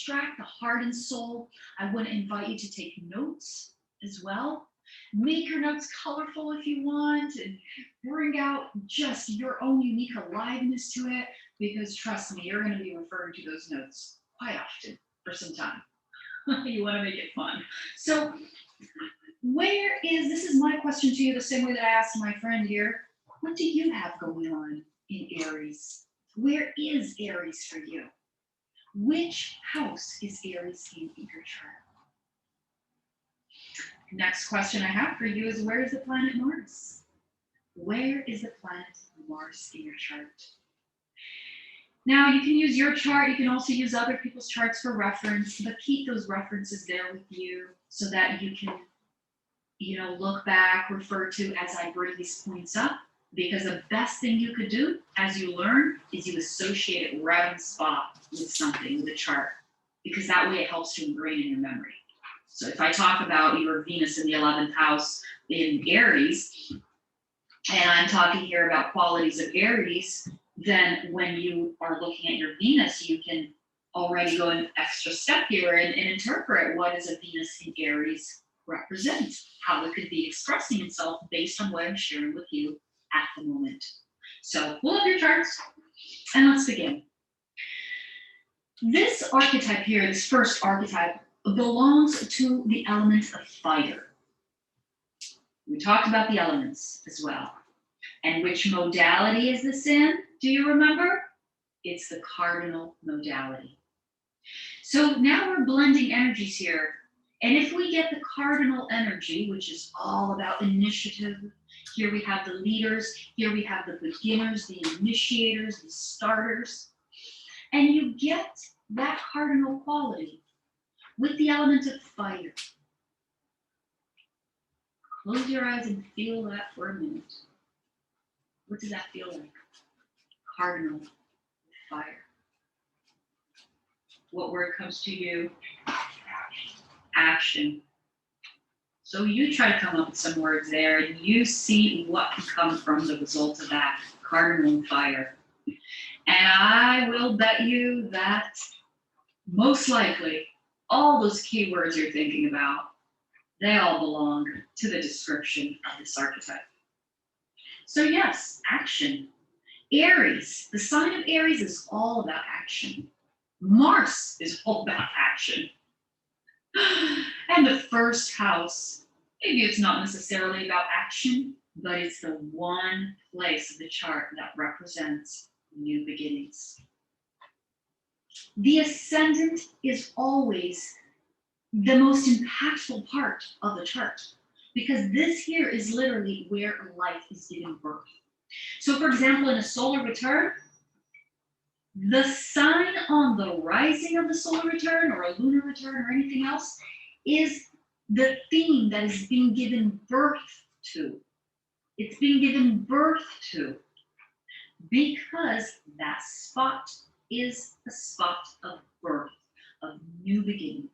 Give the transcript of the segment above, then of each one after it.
distract the heart and soul, I want to invite you to take notes as well. Make your notes colorful if you want, and bring out just your own unique aliveness to it, because trust me, you're going to be referring to those notes quite often for some time. You want to make it fun. So this is my question to you, the same way that I asked my friend here. What do you have going on in Aries? Where is Aries for you? Which house is Aries in your chart? Next question I have for you is, where is the planet Mars? Where is the planet Mars in your chart? Now, you can use your chart. You can also use other people's charts for reference, but keep those references there with you so that you can, look back, refer to as I bring these points up. Because the best thing you could do as you learn is you associate it right on the spot with something, with a chart, because that way it helps to ingrain in your memory. So if I talk about your Venus in the 11th house in Aries, and I'm talking here about qualities of Aries, then when you are looking at your Venus, you can already go an extra step here and interpret what does a Venus in Aries represent, how it could be expressing itself based on what I'm sharing with you at the moment. So pull up your charts and let's begin. This archetype here, this first archetype, belongs to the element of fire. We talked about the elements as well. And which modality is this in? Do you remember? It's the cardinal modality. So now we're blending energies here. And if we get the cardinal energy, which is all about initiative, here we have the leaders, here we have the beginners, the initiators, the starters, and you get that cardinal quality with the element of fire. Close your eyes and feel that for a minute. What does that feel like? Cardinal fire. What word comes to you? Action. So you try to come up with some words there and you see what can come from the result of that cardinal fire. And I will bet you that most likely all those keywords you're thinking about, they all belong to the description of this archetype. So yes, action. Aries, the sign of Aries is all about action. Mars is all about action. And the first house, maybe it's not necessarily about action, but it's the one place of the chart that represents new beginnings. The ascendant is always the most impactful part of the chart, because this here is literally where life is giving birth. So for example, in a solar return, the sign on the rising of the solar return or a lunar return or anything else is the theme that is being given birth to. It's being given birth to because that spot is a spot of birth, of new beginning.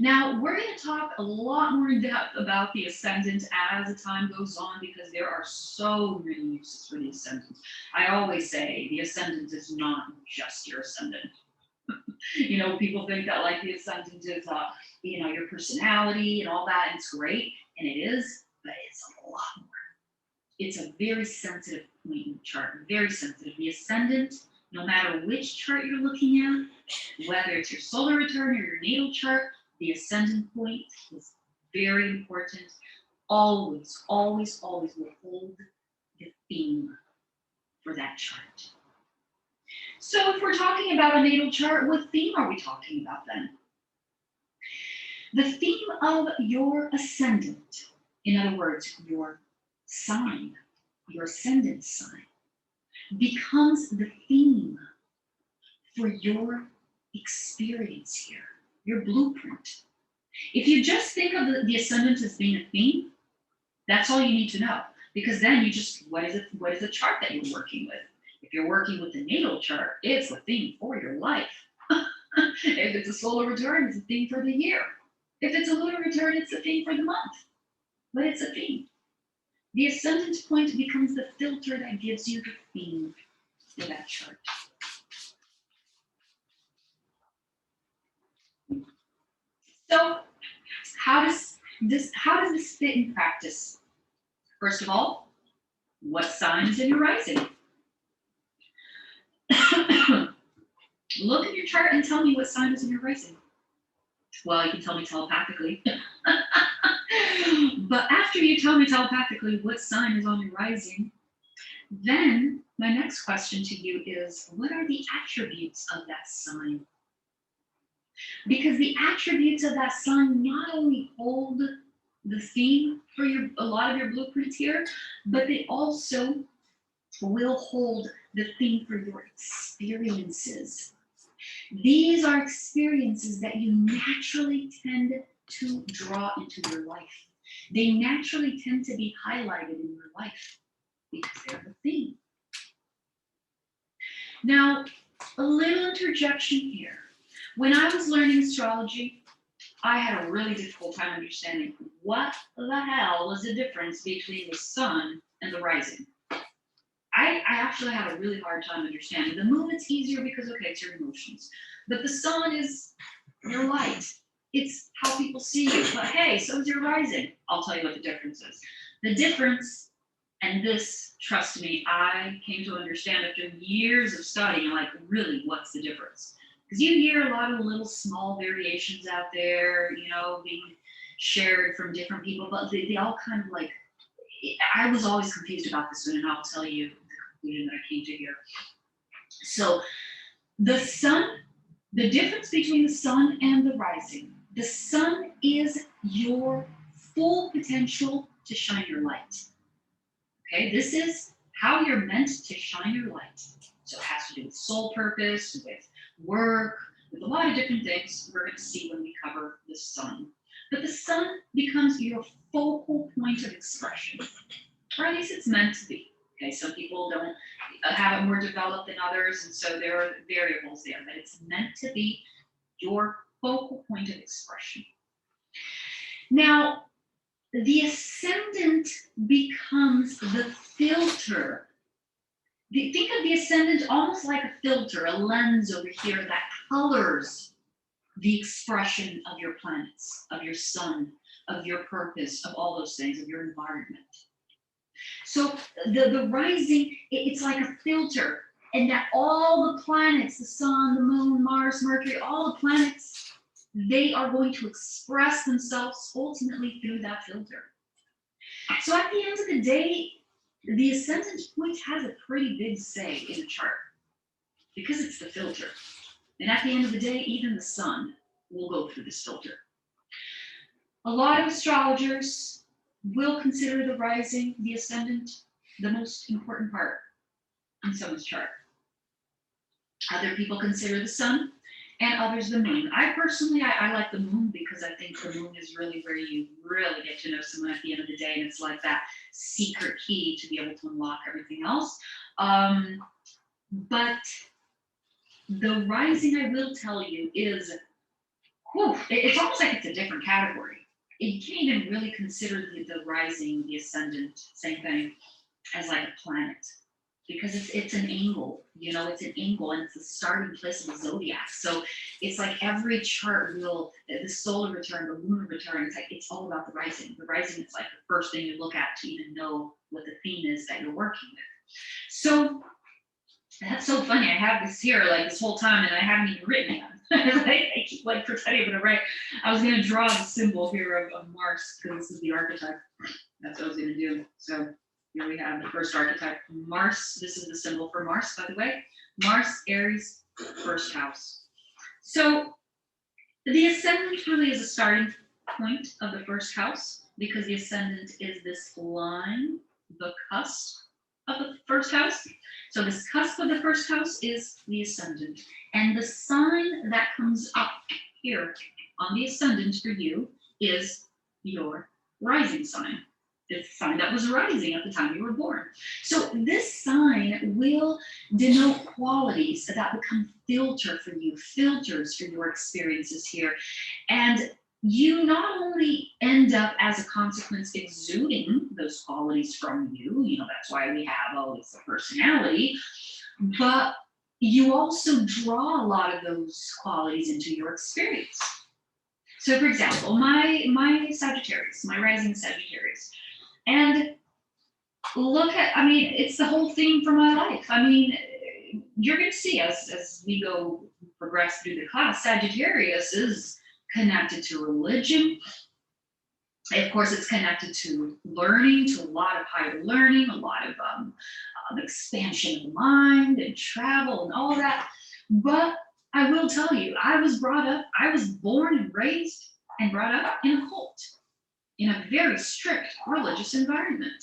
Now, we're going to talk a lot more in depth about the ascendant as the time goes on, because there are so many uses for the ascendant. I always say the ascendant is not just your ascendant. People think that like the ascendant is, your personality and all that, and it's great, and it is, but it's a lot more. It's a very sensitive point in the chart, very sensitive. The ascendant, no matter which chart you're looking at, whether it's your solar return or your natal chart, the ascendant point is very important. Always, always, always will hold the theme for that chart. So if we're talking about a natal chart, what theme are we talking about then? The theme of your ascendant, in other words, your sign, your ascendant sign, becomes the theme for your experience here, your blueprint. If you just think of the ascendant as being a theme, that's all you need to know, because then you just, what is the chart that you're working with? If you're working with the natal chart, it's a theme for your life. If it's a solar return, it's a theme for the year. If it's a lunar return, it's a theme for the month. But it's a theme. The ascendant point becomes the filter that gives you the theme for that chart. So how does this fit in practice? First of all, what sign is in your rising? Look at your chart and tell me what sign is in your rising. Well, you can tell me telepathically. But after you tell me telepathically what sign is on your rising, then my next question to you is, what are the attributes of that sign? Because the attributes of that sign not only hold the theme for a lot of your blueprints here, but they also will hold the theme for your experiences. These are experiences that you naturally tend to draw into your life. They naturally tend to be highlighted in your life because they're the theme. Now, a little interjection here. When I was learning astrology, I had a really difficult time understanding what the hell was the difference between the sun and the rising. I actually had a really hard time understanding. The moon, it's easier because, okay, it's your emotions. But the sun is your light. It's how people see you. But hey, so is your rising. I'll tell you what the difference is. The difference, and this, trust me, I came to understand after years of studying, like, really, what's the difference? Because you hear a lot of little small variations out there, being shared from different people, but they all kind of like, I was always confused about this one, and I'll tell you the conclusion that I came to here. So the sun, the difference between the sun and the rising, the sun is your full potential to shine your light. Okay, this is how you're meant to shine your light. So it has to do with soul purpose, with work, with a lot of different things we're going to see when we cover the sun. But the sun becomes your focal point of expression, or at least it's meant to be. Okay, some people don't have it more developed than others, and so there are variables there, but it's meant to be your focal point of expression. Now, the ascendant becomes the filter. Think of the ascendant almost like a filter, a lens over here that colors the expression of your planets, of your sun, of your purpose, of all those things, of your environment. So the rising, it's like a filter, and that all the planets, the sun, the moon, Mars, Mercury, all the planets, they are going to express themselves ultimately through that filter. So at the end of the day, the ascendant point has a pretty big say in the chart because it's the filter. And at the end of the day, even the sun will go through this filter. A lot of astrologers will consider the rising, the ascendant, the most important part in someone's chart. Other people consider the sun, and others the moon. I personally, I like the moon because I think the moon is really where you really get to know someone at the end of the day, and it's like that secret key to be able to unlock everything else. But the rising, I will tell you, is, it's almost like it's a different category. You can't even really consider the rising, the ascendant, same thing, as like a planet. Because it's an angle, it's an angle, and it's the starting place of the zodiac. So it's like every chart will, the solar return, the lunar return, it's all about the rising. The rising is like the first thing you look at to even know what the theme is that you're working with. So that's so funny. I have this here like this whole time, and I haven't even written it. I keep like pretending I'm gonna write. I was gonna draw the symbol here of Mars because this is the archetype. That's what I was gonna do. So here we have the first archetype, Mars. This is the symbol for Mars, by the way. Mars, Aries, first house. So the ascendant really is a starting point of the first house because the ascendant is this line, the cusp of the first house. So this cusp of the first house is the ascendant. And the sign that comes up here on the ascendant for you is your rising sign. The sign that was rising at the time you were born. So this sign will denote qualities that become filters for your experiences here. And you not only end up as a consequence exuding those qualities from you, that's why we have, it's a personality, but you also draw a lot of those qualities into your experience. So for example, my Sagittarius, my rising Sagittarius, and look at, I mean, it's the whole theme for my life. I mean, you're going to see as we go progress through the class, Sagittarius is connected to religion. Of course, it's connected to learning, to a lot of higher learning, a lot of expansion of the mind and travel and all that. But I will tell you, I was born and raised and brought up in a cult, in a very strict religious environment.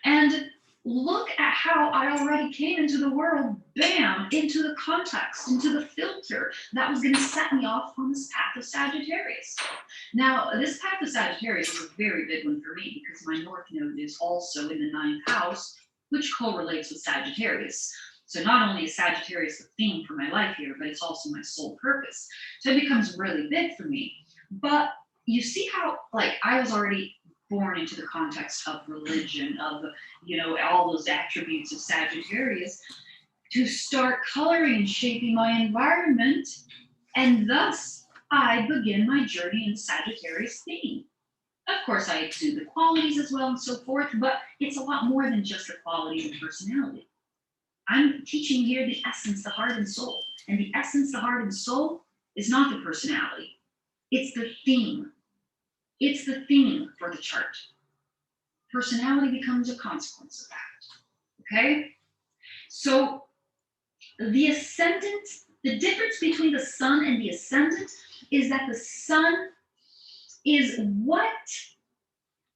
And look at how I already came into the world, bam, into the context, into the filter that was going to set me off on this path of Sagittarius. Now, this path of Sagittarius is a very big one for me because my North Node is also in the 9th house, which correlates with Sagittarius. So not only is Sagittarius the theme for my life here, but it's also my soul purpose. So it becomes really big for me. But you see how, like, I was already born into the context of religion, of, you know, all those attributes of Sagittarius, to start coloring and shaping my environment. And thus, I begin my journey in Sagittarius theme. Of course, I exude the qualities as well and so forth, but it's a lot more than just the qualities and personality. I'm teaching here the essence, the heart and soul. And the essence, the heart and soul is not the personality. It's the theme. It's the theme for the chart. Personality becomes a consequence of that. Okay? So the ascendant, the difference between the sun and the ascendant is that the sun is what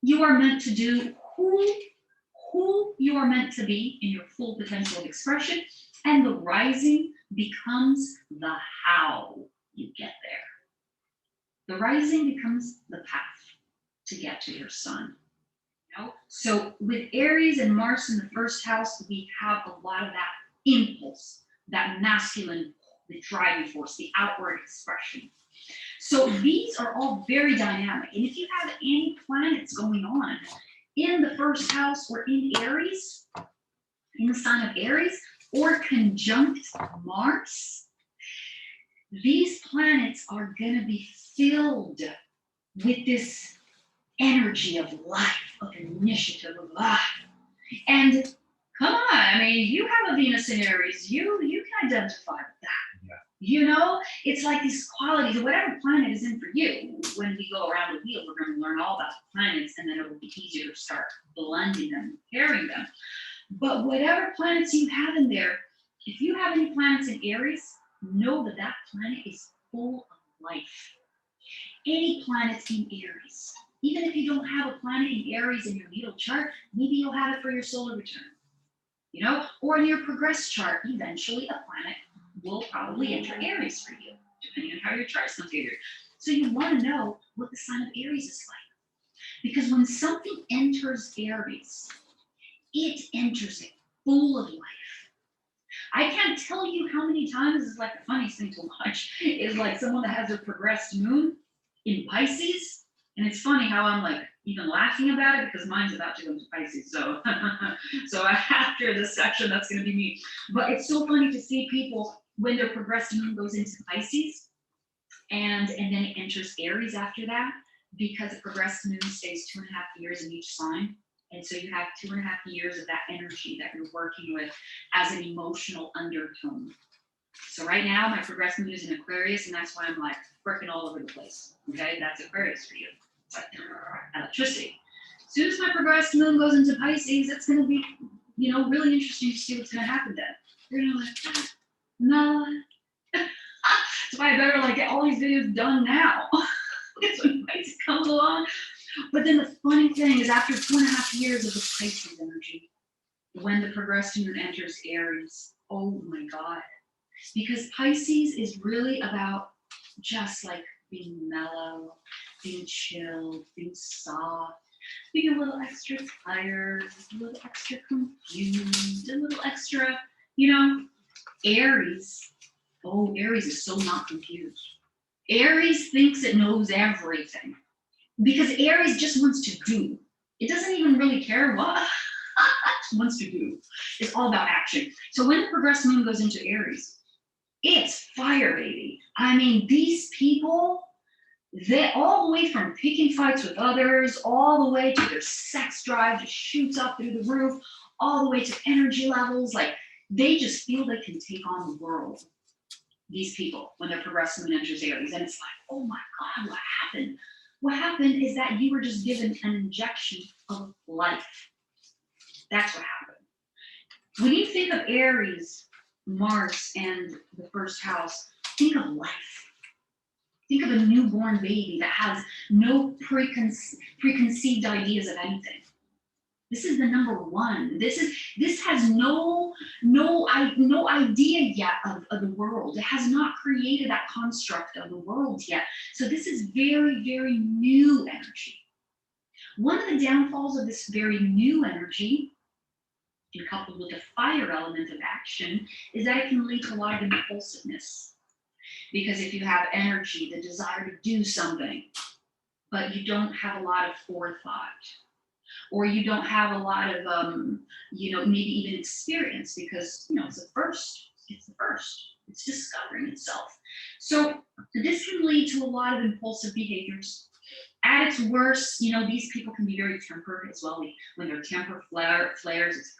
you are meant to do, who you are meant to be in your full potential of expression, and the rising becomes the how you get there. The rising becomes the path to get to your sun. You know? So with Aries and Mars in the 1st house, we have a lot of that impulse, that masculine, the driving force, the outward expression. So these are all very dynamic. And if you have any planets going on in the 1st house or in Aries, in the sign of Aries, or conjunct Mars, these planets are going to be filled with this energy of life, of initiative, of life. And come on, I mean, you have a Venus in Aries, you can identify with that. Yeah. You know, it's like these qualities, whatever planet is in for you. When we go around the wheel, we're going to learn all about the planets, and then it'll be easier to start blending them, pairing them. But whatever planets you have in there, if you have any planets in Aries, know that that planet is full of life. Any planets in Aries, even if you don't have a planet in Aries in your natal chart, maybe you'll have it for your solar return, you know, or in your progress chart, eventually a planet will probably enter Aries for you, depending on how your chart's configured. So you want to know what the sign of Aries is like. Because when something enters Aries, it enters it full of life. I can't tell you how many times, it's like the funniest thing to watch, is like someone that has a progressed moon in Pisces. And it's funny how I'm like even laughing about it because mine's about to go into Pisces. So, so after this section, that's going to be me. But it's so funny to see people when their progressed moon goes into Pisces and then it enters Aries after that, because the progressed moon stays 2.5 years in each sign. And so you have 2.5 years of that energy that you're working with as an emotional undertone. So right now, my progressed moon is in Aquarius, and that's why I'm like freaking all over the place. Okay, that's Aquarius for you. It's like electricity. As soon as my progressed moon goes into Pisces, it's going to be, you know, really interesting to see what's going to happen then. You're going to like, no. That's why I better like get all these videos done now. Because when Pisces comes along. But then the funny thing is, after 2.5 years of the Pisces energy, when the progressed moon enters Aries, oh my God. Because Pisces is really about just like being mellow, being chilled, being soft, being a little extra tired, a little extra confused, a little extra, you know, Aries. Oh, Aries is so not confused. Aries thinks it knows everything because Aries just wants to do. It doesn't even really care what it wants to do. It's all about action. So when the progressed moon goes into Aries, it's fire, baby. I mean, these people, They all the way from picking fights with others, all the way to their sex drive just shoots up through the roof, all the way to energy levels. Like they just feel they can take on the world. These people, when they're progressive and enters Aries, and it's like, oh my God, what happened? What happened is that you were just given an injection of life. That's what happened. When you think of Aries, Mars, and the first house, think of life. Think of a newborn baby that has no preconceived ideas of anything. This is the number one. This has no idea yet of the world. It has not created that construct of the world yet. So this is very, very new energy. One of the downfalls of this very new energy, and coupled with the fire element of action, is that it can lead to a lot of impulsiveness. Because if you have energy, the desire to do something, but you don't have a lot of forethought, or you don't have a lot of, maybe even experience, because, it's the first, it's discovering itself. So this can lead to a lot of impulsive behaviors. At its worst, these people can be very tempered as well. When their temper flares, it's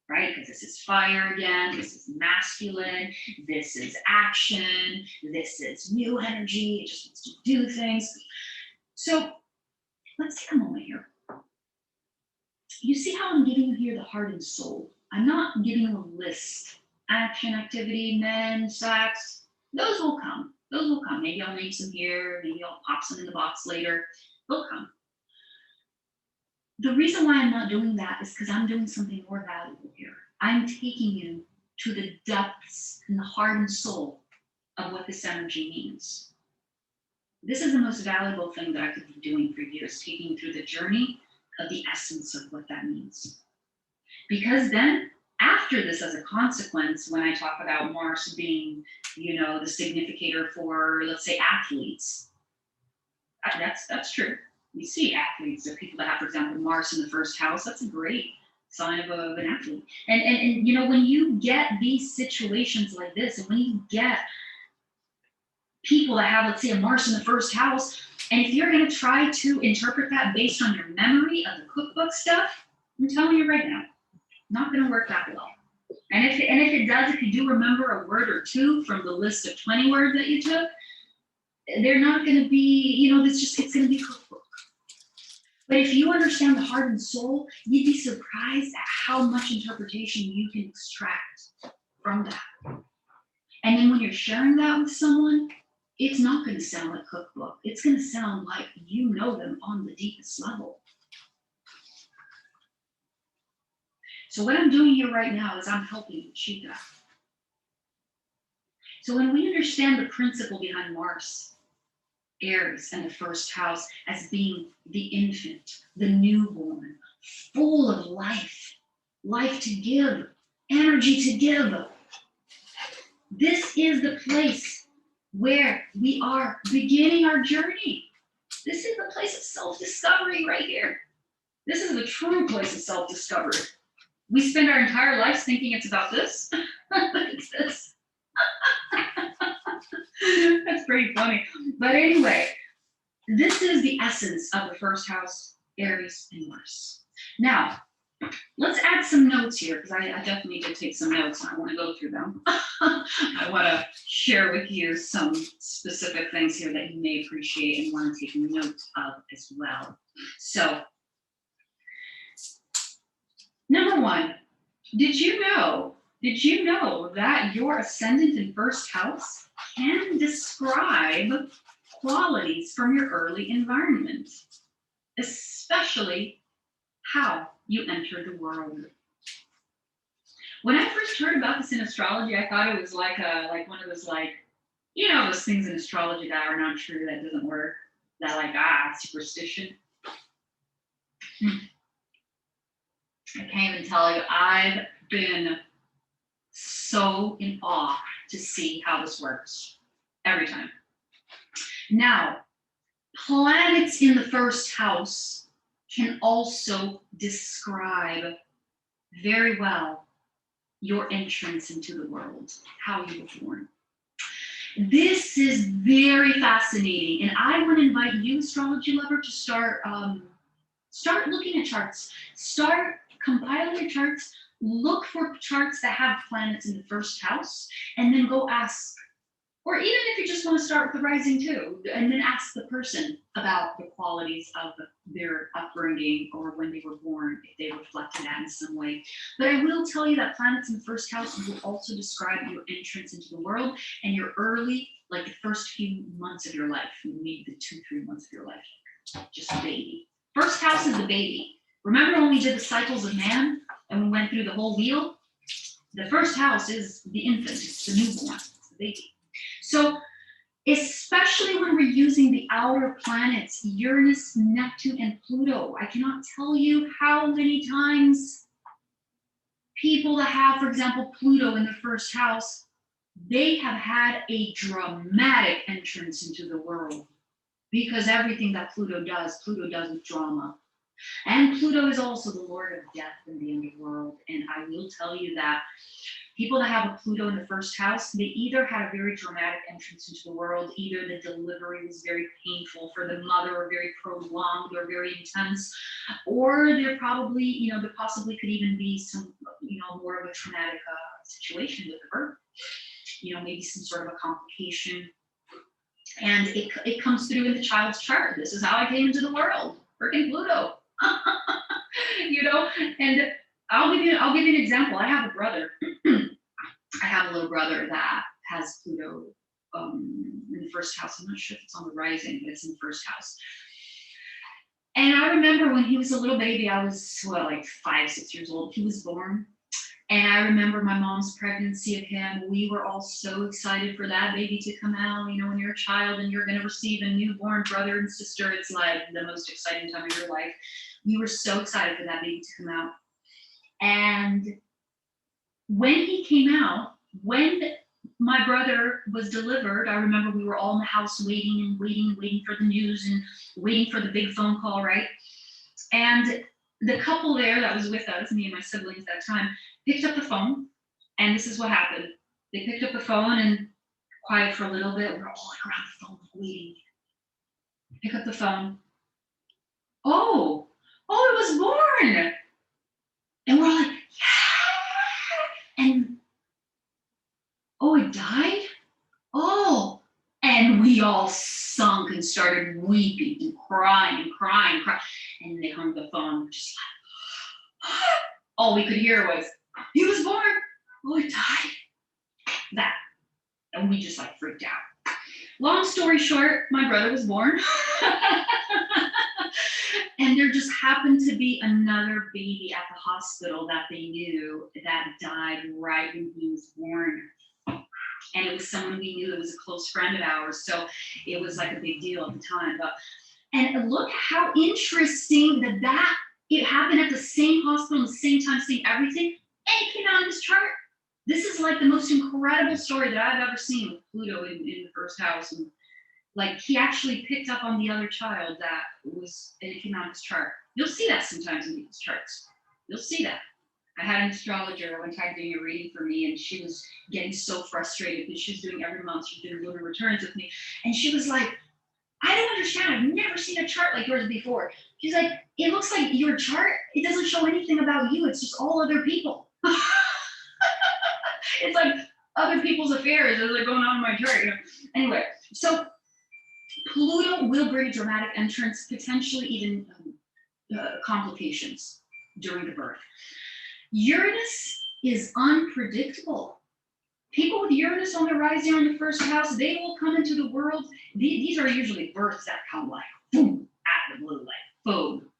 right? Because this is fire again, this is masculine, this is action, this is new energy, it just wants to do things. So let's take a moment here. You see how I'm giving you here the heart and soul. I'm not giving you a list. Action, activity, men, sex, those will come. Those will come. Maybe I'll name some here, maybe I'll pop some in the box later. They'll come. The reason why I'm not doing that is because I'm doing something more valuable here. I'm taking you to the depths and the heart and soul of what this energy means. This is the most valuable thing that I could be doing for you, is taking you through the journey of the essence of what that means. Because then, after this, as a consequence, when I talk about Mars being, the significator for, let's say, athletes, that's true. We see athletes, the people that have, for example, Mars in the first house. That's a great sign of an athlete. And when you get these situations like this, and when you get people that have, let's say, a Mars in the first house, and if you're going to try to interpret that based on your memory of the cookbook stuff, I'm telling you right now, not going to work that well. And if it does, if you do remember a word or two from the list of 20 words that you took, they're not going to be, it's going to be cookbook. But if you understand the heart and soul, you'd be surprised at how much interpretation you can extract from that. And then when you're sharing that with someone, it's not going to sound like cookbook. It's going to sound like you know them on the deepest level. So what I'm doing here right now is I'm helping you achieve that. So when we understand the principle behind Mars, Aries, and the first house as being the infant, the newborn, full of life to give, energy to give. This is the place where we are beginning our journey. This is the place of self-discovery right here. This is the true place of self-discovery. We spend our entire lives thinking it's about this, but it's this. That's pretty funny. But anyway, this is the essence of the first house, Aries and Mars. Now, let's add some notes here, because I definitely did take some notes and I want to go through them. I want to share with you some specific things here that you may appreciate and want to take notes of as well. So, number one, did you know that your ascendant in first house can describe qualities from your early environment, especially how you entered the world? When I first heard about this in astrology, I thought it was like one of those those things in astrology that are not true, that doesn't work, that superstition. I can't even tell you, I've been so in awe to see how this works every time. Now, planets in the first house can also describe very well your entrance into the world, how you were born. This is very fascinating. fascinating. And I want to invite you, astrology lover, to start looking at charts. Start compiling your charts. Look for charts that have planets in the first house, and then go ask, or even if you just want to start with the rising too, and then ask the person about the qualities of their upbringing or when they were born, if they reflected that in some way. But I will tell you that planets in the first house will also describe your entrance into the world and your early, like the first few months of your life, maybe the 2-3 months of your life, just a baby. First house is the baby. Remember when we did the cycles of man and we went through the whole wheel? The first house is the infant, it's the newborn, it's the baby. So especially when we're using the outer planets, Uranus, Neptune, and Pluto, I cannot tell you how many times people that have, for example, Pluto in the first house, they have had a dramatic entrance into the world, because everything that Pluto does with drama. And Pluto is also the lord of death and the underworld. And I will tell you that people that have a Pluto in the first house, they either had a very dramatic entrance into the world, either the delivery was very painful for the mother, or very prolonged, or very intense, or there probably, there possibly could even be some, more of a traumatic situation with the birth. Maybe some sort of a complication. And it comes through in the child's chart. This is how I came into the world, freaking Pluto. And I'll give you an example. I have a brother. I have a little brother that has Pluto in the first house. I'm not sure if it's on the rising, but it's in the first house. And I remember when he was a little baby, I was like 5-6 years old. He was born. And I remember my mom's pregnancy of him. We were all so excited for that baby to come out. When you're a child and you're going to receive a newborn brother and sister, it's like the most exciting time of your life. We were so excited for that baby to come out. And when he came out, when my brother was delivered, I remember we were all in the house waiting for the news and waiting for the big phone call, right? And the couple there that was with us, me and my siblings at that time, picked up the phone, and this is what happened. They picked up the phone and quiet for a little bit. We're all like around the phone waiting. Pick up the phone. Oh, it was born. And we're all like, yeah. And, it died? Oh. And we all sunk and started weeping and crying. And they hung the phone, just like, all we could hear was, he was born. Oh, he died. That. And we just like freaked out. Long story short, my brother was born. And there just happened to be another baby at the hospital that they knew that died right when he was born. And it was someone we knew that was a close friend of ours. So it was like a big deal at the time. And look how interesting that it happened at the same hospital, at the same time, seeing everything. And it came out in this chart. This is like the most incredible story that I've ever seen with Pluto in the first house. And like he actually picked up on the other child that was, and it came out in his chart. You'll see that sometimes in people's charts. You'll see that. I had an astrologer one time doing a reading for me, and she was getting so frustrated because she was doing every month, she was doing lunar returns with me. And she was like, I don't understand. I've never seen a chart like yours before. She's like, it looks like your chart, it doesn't show anything about you. It's just all other people. It's like other people's affairs that are going on in my chart. Anyway, so Pluto will bring a dramatic entrance, potentially even complications during the birth. Uranus is unpredictable. People with Uranus on the rising or in the first house, they will come into the world. These are usually births that come like boom, out of the blue, like boom,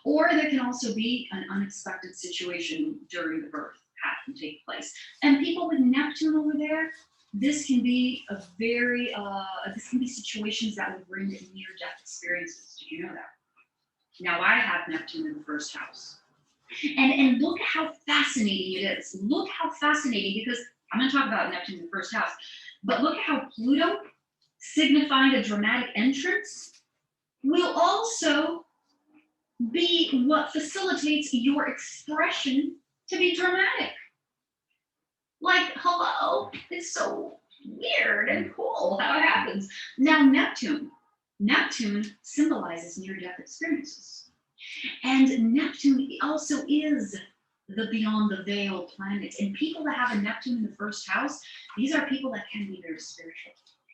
Or there can also be an unexpected situation during the birth have to take place. And people with Neptune over there, this can be situations that would bring near-death experiences. Did you know that? Now I have Neptune in the first house. And look at how fascinating it is. Look how fascinating, because I'm going to talk about Neptune in the first house, but look at how Pluto, signifying a dramatic entrance, will also be what facilitates your expression to be dramatic. Like, hello, it's so Weird and cool how it happens. Now, Neptune symbolizes near-death experiences. And Neptune also is the beyond the veil planet. And people that have a Neptune in the first house, these are people that can be very spiritual.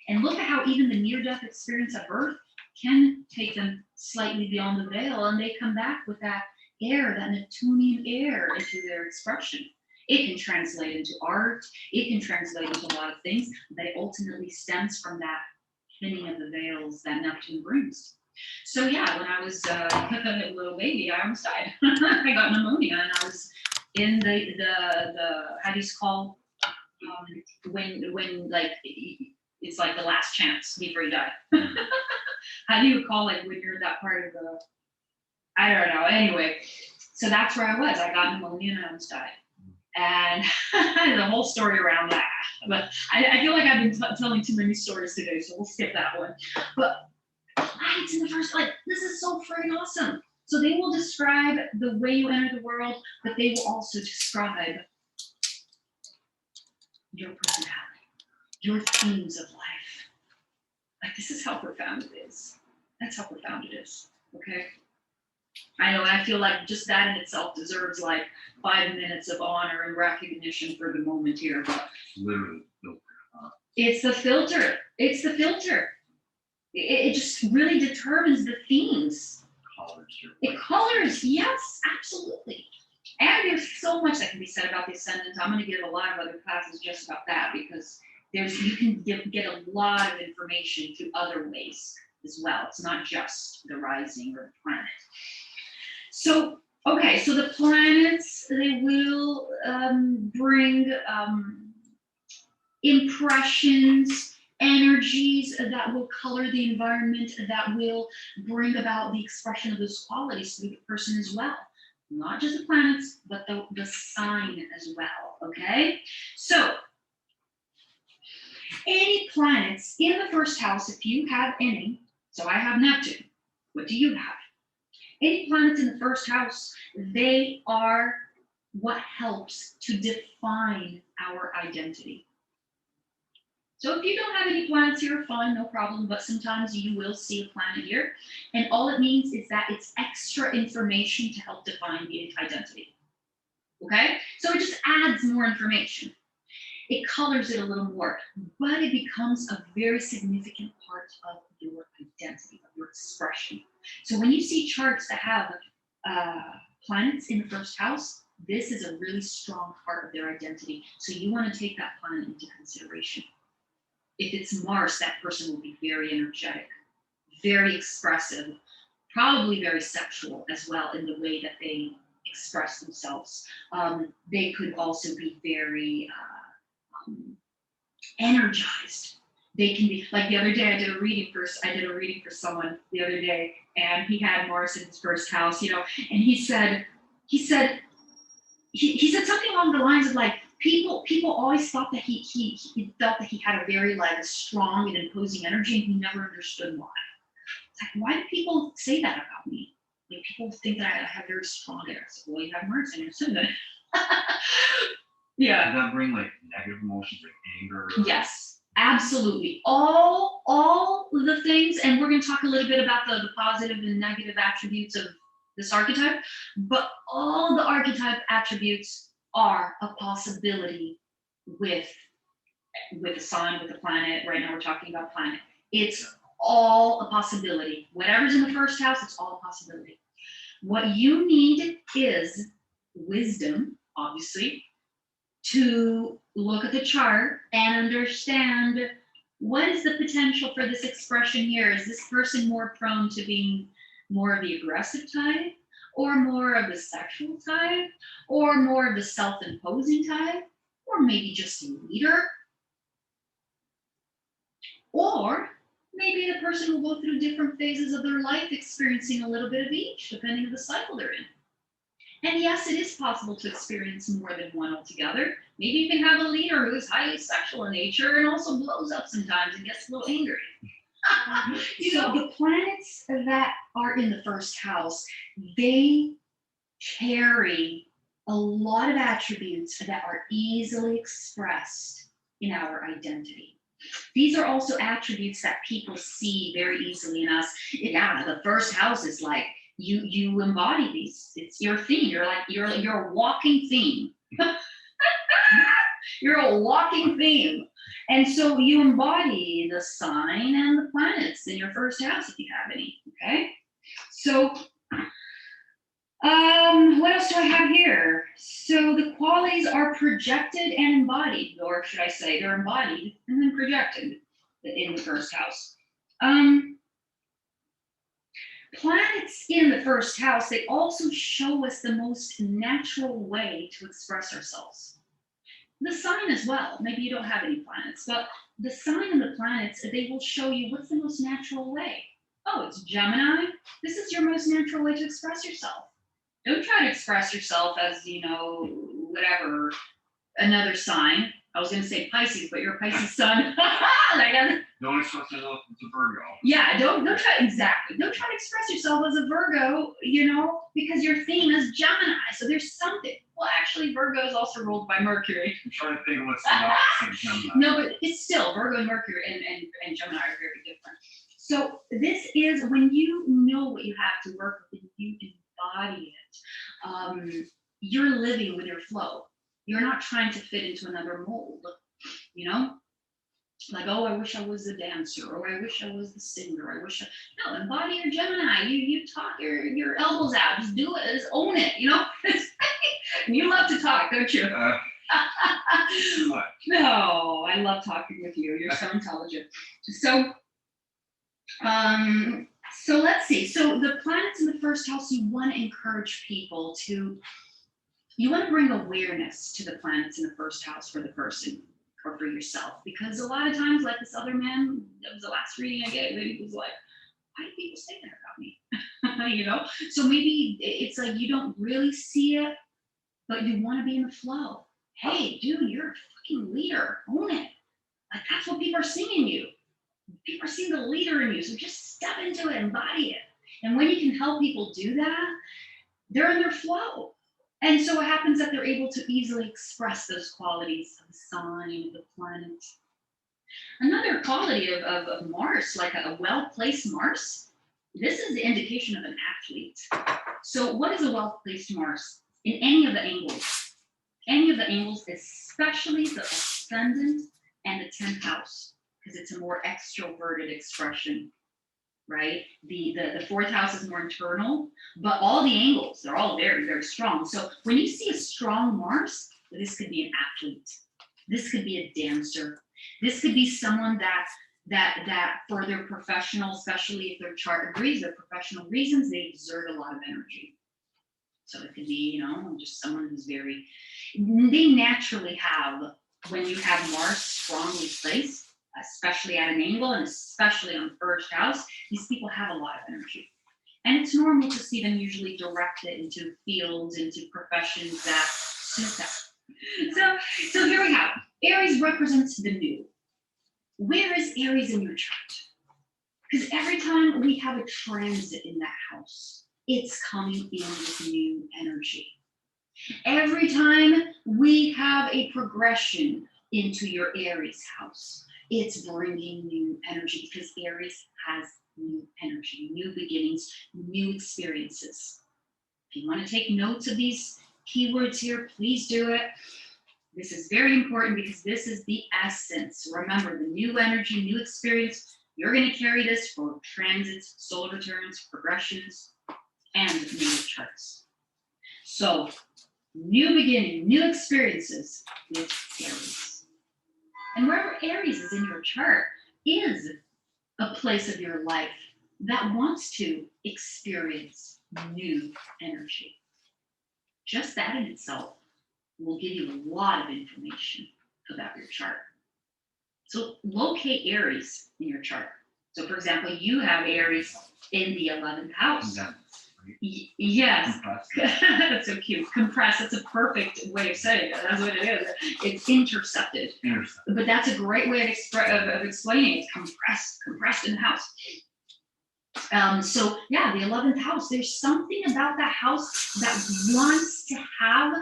And look at how even the near-death experience at birth can take them slightly beyond the veil, and they come back with that air, that Neptunian air into their expression. It can translate into art, it can translate into a lot of things, but it ultimately stems from that thinning of the veils that Neptune brings. So yeah, when I was a little baby, I almost died. I got pneumonia, and I was in the how do you call when like it's like the last chance before you die. How do you call it when you're that part of the? I don't know. Anyway, so that's where I was. I got pneumonia and I almost died. And the whole story around that. But I feel like I've been telling too many stories today, so we'll skip that one. But planets in the first, like, this is so freaking awesome. So they will describe the way you enter the world, but they will also describe your personality, your themes of life. Like, this is how profound it is. That's how profound it is, okay? I know, and I feel like just that in itself deserves like 5 minutes of honor and recognition for the moment here. But literally filter. It's the filter. It's the filter. It just really determines the themes. It colors, yes, absolutely. And there's so much that can be said about the ascendant. I'm going to give a lot of other classes just about that, because you can get a lot of information through other ways as well. It's not just the rising or the planet. So, okay, so the planets, they will bring impressions, energies that will color the environment, that will bring about the expression of those qualities to the person as well. Not just the planets, but the sign as well, okay? So, any planets in the first house, if you have any, so I have Neptune, what do you have? Any planets in the first house, they are what helps to define our identity. So if you don't have any planets here, fine, no problem, but sometimes you will see a planet here, and all it means is that it's extra information to help define the identity. Okay? So it just adds more information. It colors it a little more, but it becomes a very significant part of your identity, of your expression. So when you see charts that have planets in the first house, this is a really strong part of their identity. So you want to take that planet into consideration. If it's Mars, that person will be very energetic, very expressive, probably very sexual as well in the way that they express themselves. They could also be very energized. They can be like the other day. I did a reading for someone the other day, and he had Mars in his first house, and he said something along the lines of like people always thought that he felt that he had a very like a strong and imposing energy, and he never understood why. It's like, why do people say that about me? Like, people think that I have very strong energy. Well, you have Mars in your ascendant. Yeah. Does that bring like negative emotions like anger? Yes, absolutely. All the things, and we're going to talk a little bit about the positive and negative attributes of this archetype, but all the archetype attributes are a possibility with the sign, with the planet. Right now we're talking about planet. It's all a possibility. Whatever's in the first house, it's all a possibility. What you need is wisdom, obviously, to look at the chart and understand what is the potential for this expression here. Is this person more prone to being more of the aggressive type, or more of the sexual type, or more of the self-imposing type, or maybe just a leader? Or maybe the person will go through different phases of their life, experiencing a little bit of each, depending on the cycle they're in. And yes, it is possible to experience more than one altogether. Maybe you can have a leader who is highly sexual in nature and also blows up sometimes and gets a little angry. So the planets that are in the first house, they carry a lot of attributes that are easily expressed in our identity. These are also attributes that people see very easily in us. Yeah, the first house is like you embody these. It's your theme. You're a walking theme. You're a walking theme. And so you embody the sign and the planets in your first house if you have any. Okay. So what else do I have here? So the qualities are projected and embodied, or should I say they're embodied and then projected in the first house. Planets in the first house, they also show us the most natural way to express ourselves. The sign as well, maybe you don't have any planets, but the sign and the planets, they will show you what's the most natural way. Oh, it's Gemini. This is your most natural way to express yourself. Don't try to express yourself as, whatever, another sign. I was going to say Pisces, but you're a Pisces sun. Don't express yourself as a Virgo. Yeah, don't try, exactly. Don't try to express yourself as a Virgo, because your theme is Gemini. So there's something. Well, actually, Virgo is also ruled by Mercury. I'm trying to think of what's the opposite of Gemini. No, but it's still Virgo and Mercury and Gemini are very different. So this is when you know what you have to work with and you embody it. You're living with your flow. You're not trying to fit into another mold, like, oh, I wish I was a dancer, or I wish I was the singer. No, embody your Gemini. You talk your elbows out. Just do it. Just own it. You love to talk, don't you? No, I love talking with you. You're so intelligent. So let's see. So the planets in the first house, you want to encourage people you want to bring awareness to the planets in the first house for the person or for yourself, because a lot of times, like this other man, that was the last reading I gave, he was like, why do people say that about me? So maybe it's like you don't really see it, but you want to be in the flow. Hey, dude, you're a fucking leader. Own it. Like, that's what people are seeing in you. People are seeing the leader in you. So just step into it, embody it. And when you can help people do that, they're in their flow. And so what happens that they're able to easily express those qualities of the sign, of the planet. Another quality of Mars, like a well-placed Mars, this is the indication of an athlete. So what is a well-placed Mars? In any of the angles. Any of the angles, especially the ascendant and the 10th house, because it's a more extroverted expression. Right? The 4th house is more internal, but all the angles, they're all very, very strong. So when you see a strong Mars, this could be an athlete. This could be a dancer. This could be someone that for their professional, especially if their chart agrees, their professional reasons, they exert a lot of energy. So it could be, just someone who's they naturally have, when you have Mars strongly placed, especially at an angle and especially on the first house, these people have a lot of energy. And it's normal to see them usually directed into fields, into professions that suit them. So here we have Aries represents the new. Where is Aries in your chart? Because every time we have a transit in that house, it's coming in with new energy. Every time we have a progression into your Aries house, it's bringing new energy, because Aries has new energy, new beginnings, new experiences. If you want to take notes of these keywords here, please do it. This is very important because this is the essence. Remember, the new energy, new experience, you're going to carry this for transits, solar returns, progressions, and natal charts. So, new beginning, new experiences with Aries. And wherever Aries is in your chart is a place of your life that wants to experience new energy. Just that in itself will give you a lot of information about your chart. So locate Aries in your chart. So for example, you have Aries in the 11th house. Yes, that's so cute. Compressed, that's a perfect way of saying it. That's what it is. It's intercepted. But that's a great way of explaining it. It's compressed in the house. So yeah, the 11th house, there's something about that house that wants to have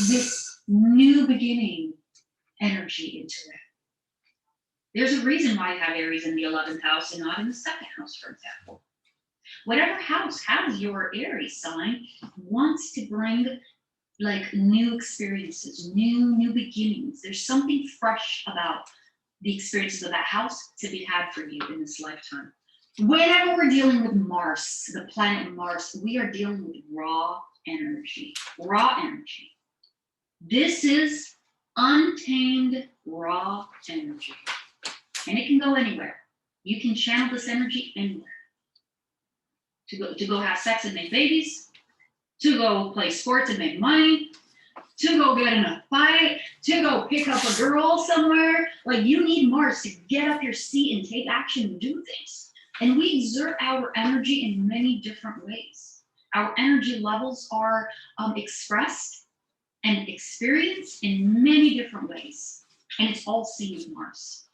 this new beginning energy into it. There's a reason why you have Aries in the 11th house and not in the second house, for example. Whatever house has your Aries sign wants to bring like new experiences, new beginnings. There's something fresh about the experiences of that house to be had for you in this lifetime. Whenever we're dealing with Mars, the planet Mars, we are dealing with raw energy, raw energy. This is untamed raw energy, and it can go anywhere. You can channel this energy anywhere. To go have sex and make babies, to go play sports and make money, to go get in a fight, to go pick up a girl somewhere. Like, you need Mars to get up your seat and take action and do things. And we exert our energy in many different ways. Our energy levels are expressed and experienced in many different ways. And it's all seen with Mars.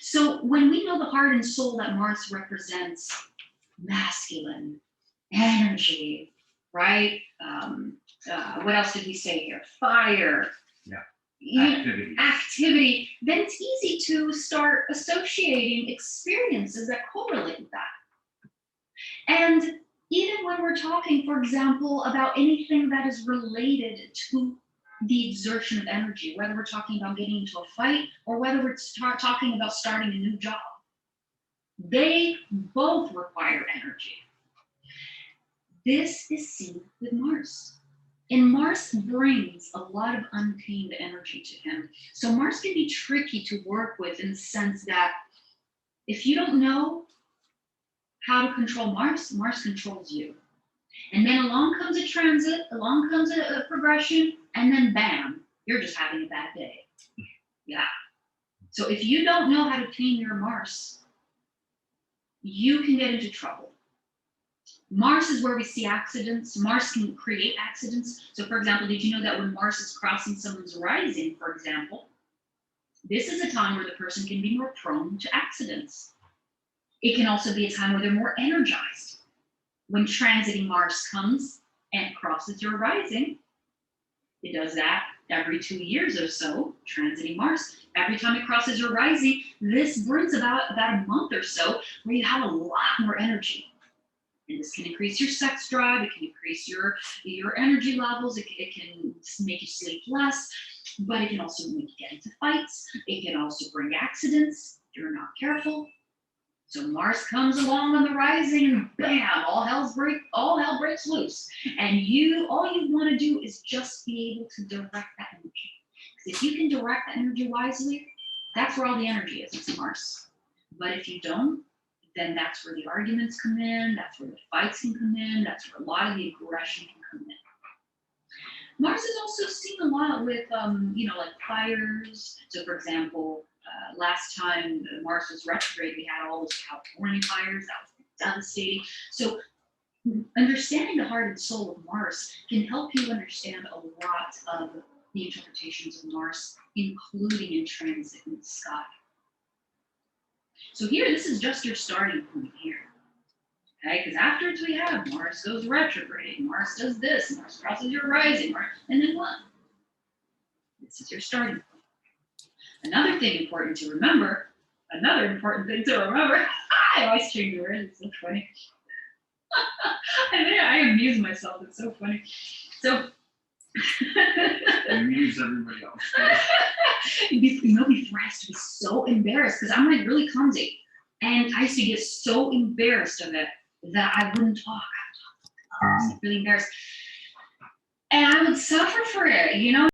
So when we know the heart and soul that Mars represents, masculine energy, right? What else did we say here? Fire. Yeah. Activity. Then it's easy to start associating experiences that correlate with that. And even when we're talking, for example, about anything that is related to the exertion of energy, whether we're talking about getting into a fight or whether we're talking about starting a new job, they both require energy. This is seen with Mars. And Mars brings a lot of untamed energy to him. So Mars can be tricky to work with in the sense that if you don't know how to control Mars, Mars controls you. And then along comes a transit, along comes a progression, and then bam, you're just having a bad day. Yeah. So if you don't know how to tame your Mars, you can get into trouble. Mars is where we see accidents. Mars can create accidents. So for example, did you know that when Mars is crossing someone's rising, for example, this is a time where the person can be more prone to accidents. It can also be a time where they're more energized. When transiting Mars comes and crosses your rising, it does that every 2 years or so, transiting Mars. Every time it crosses your rising, this brings about a month or so where you have a lot more energy. And this can increase your sex drive, it can increase your energy levels, it can make you sleep less, but it can also make you get into fights. It can also bring accidents if you're not careful. So Mars comes along on the rising and bam, all hell breaks loose. And all you want to do is just be able to direct that energy. Because if you can direct that energy wisely, that's where all the energy is, it's Mars. But if you don't, then that's where the arguments come in, that's where the fights can come in, that's where a lot of the aggression can come in. Mars is also seen a lot with, like fires. So for example, last time Mars was retrograde, we had all those California fires, that was devastating. So understanding the heart and soul of Mars can help you understand a lot of the interpretations of Mars, including in transit in the sky. So here, this is just your starting point here, okay? Because afterwards we have Mars goes retrograde, Mars does this, Mars crosses your rising, and then what? This is your starting point. Another important thing to remember, I always change the words, it's so funny. I amuse myself, it's so funny. So, Amuse everybody else. Before I used to be so embarrassed because I'm like really clumsy, and I used to get so embarrassed of it that I wouldn't talk. I was really embarrassed, and I would suffer for it,